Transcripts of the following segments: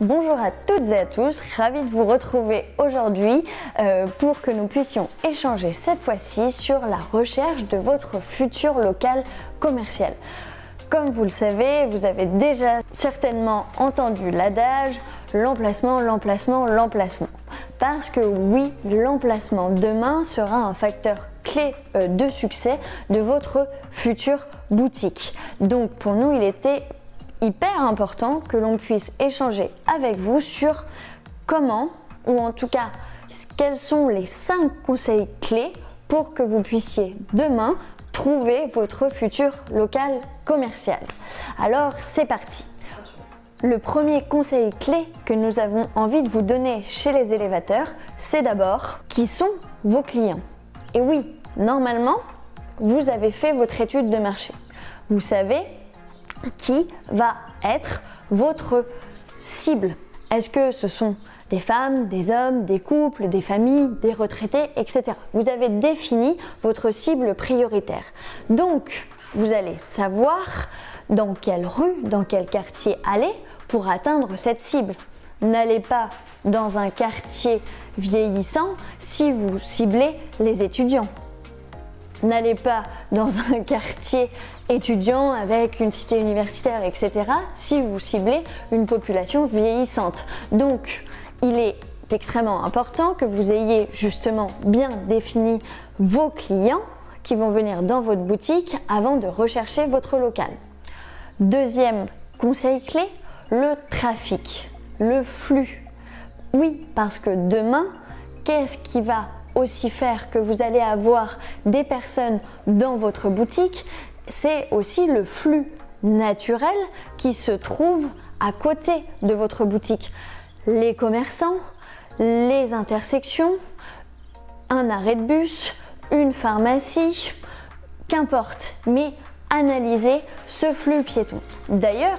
Bonjour à toutes et à tous, ravie de vous retrouver aujourd'hui pour que nous puissions échanger cette fois-ci sur la recherche de votre futur local commercial. Comme vous le savez, vous avez déjà certainement entendu l'adage l'emplacement, l'emplacement, l'emplacement. Parce que oui, l'emplacement demain sera un facteur clé de succès de votre future boutique. Donc pour nous, il était hyper important que l'on puisse échanger avec vous sur comment, ou en tout cas quels sont les 5 conseils clés pour que vous puissiez demain trouver votre futur local commercial. Alors c'est parti. Le premier conseil clé que nous avons envie de vous donner chez les élévateurs, c'est d'abord qui sont vos clients. Et oui, normalement, vous avez fait votre étude de marché. Vous savez qui va être votre cible. Est-ce que ce sont des femmes, des hommes, des couples, des familles, des retraités, etc. Vous avez défini votre cible prioritaire. Donc, vous allez savoir dans quelle rue, dans quel quartier aller pour atteindre cette cible. N'allez pas dans un quartier vieillissant si vous ciblez les étudiants. N'allez pas dans un quartier étudiant avec une cité universitaire, etc. si vous ciblez une population vieillissante. Donc, il est extrêmement important que vous ayez justement bien défini vos clients qui vont venir dans votre boutique avant de rechercher votre local. Deuxième conseil clé, le trafic, le flux. Oui, parce que demain, qu'est-ce qui va aussi faire que vous allez avoir des personnes dans votre boutique? C'est aussi le flux naturel qui se trouve à côté de votre boutique. Les commerçants, les intersections, un arrêt de bus, une pharmacie, qu'importe, mais analysez ce flux piéton. D'ailleurs,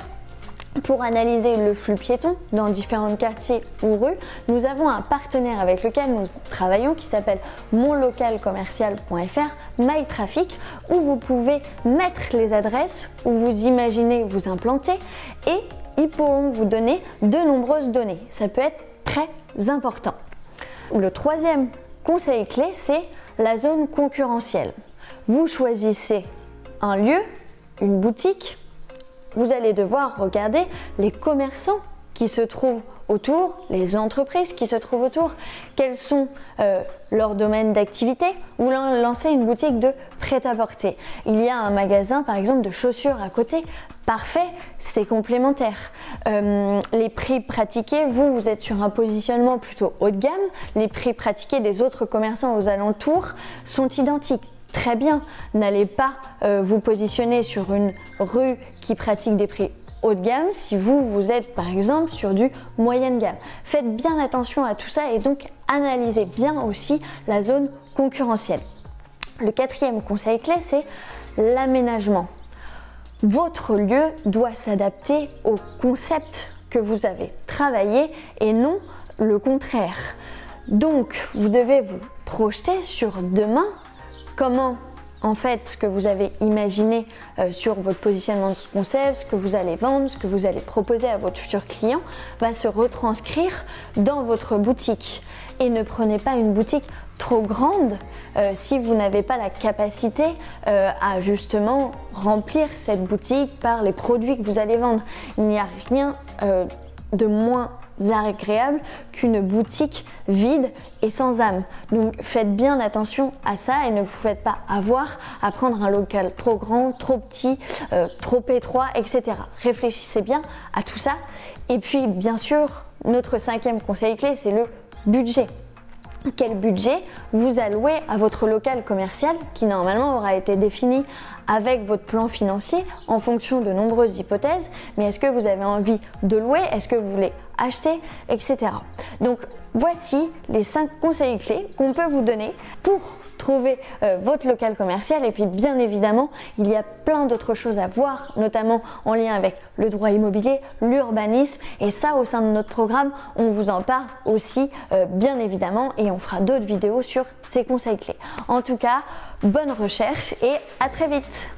pour analyser le flux piéton dans différents quartiers ou rues, nous avons un partenaire avec lequel nous travaillons qui s'appelle monlocalcommercial.fr, MyTraffic, où vous pouvez mettre les adresses où vous imaginez vous implanter et ils pourront vous donner de nombreuses données. Ça peut être très important. Le troisième conseil clé, c'est la zone concurrentielle. Vous choisissez un lieu, une boutique. Vous allez devoir regarder les commerçants qui se trouvent autour, les entreprises qui se trouvent autour, quels sont leurs domaines d'activité. Vous lancez une boutique de prêt-à-porter. Il y a un magasin par exemple de chaussures à côté, parfait, c'est complémentaire. Les prix pratiqués, vous êtes sur un positionnement plutôt haut de gamme, les prix pratiqués des autres commerçants aux alentours sont identiques. Très bien, n'allez pas vous positionner sur une rue qui pratique des prix haut de gamme si vous êtes par exemple sur du moyenne gamme. Faites bien attention à tout ça et donc analysez bien aussi la zone concurrentielle. Le quatrième conseil clé, c'est l'aménagement. Votre lieu doit s'adapter au concept que vous avez travaillé et non le contraire. Donc, vous devez vous projeter sur demain. Comment, en fait, ce que vous avez imaginé sur votre positionnement de concept, ce que vous allez vendre, ce que vous allez proposer à votre futur client va se retranscrire dans votre boutique. Et ne prenez pas une boutique trop grande si vous n'avez pas la capacité à justement remplir cette boutique par les produits que vous allez vendre. Il n'y a rien de moins agréable qu'une boutique vide et sans âme. Donc faites bien attention à ça et ne vous faites pas avoir à prendre un local trop grand, trop petit, trop étroit, etc. Réfléchissez bien à tout ça. Et puis bien sûr, notre cinquième conseil clé, c'est le budget. Quel budget vous allouez à votre local commercial qui normalement aura été défini avec votre plan financier en fonction de nombreuses hypothèses, mais est-ce que vous avez envie de louer, est-ce que vous voulez acheter, etc. Donc voici les 5 conseils clés qu'on peut vous donner pour trouver votre local commercial. Et puis bien évidemment, il y a plein d'autres choses à voir, notamment en lien avec le droit immobilier, l'urbanisme, et ça au sein de notre programme, on vous en parle aussi bien évidemment, et on fera d'autres vidéos sur ces conseils clés. En tout cas, bonne recherche et à très vite.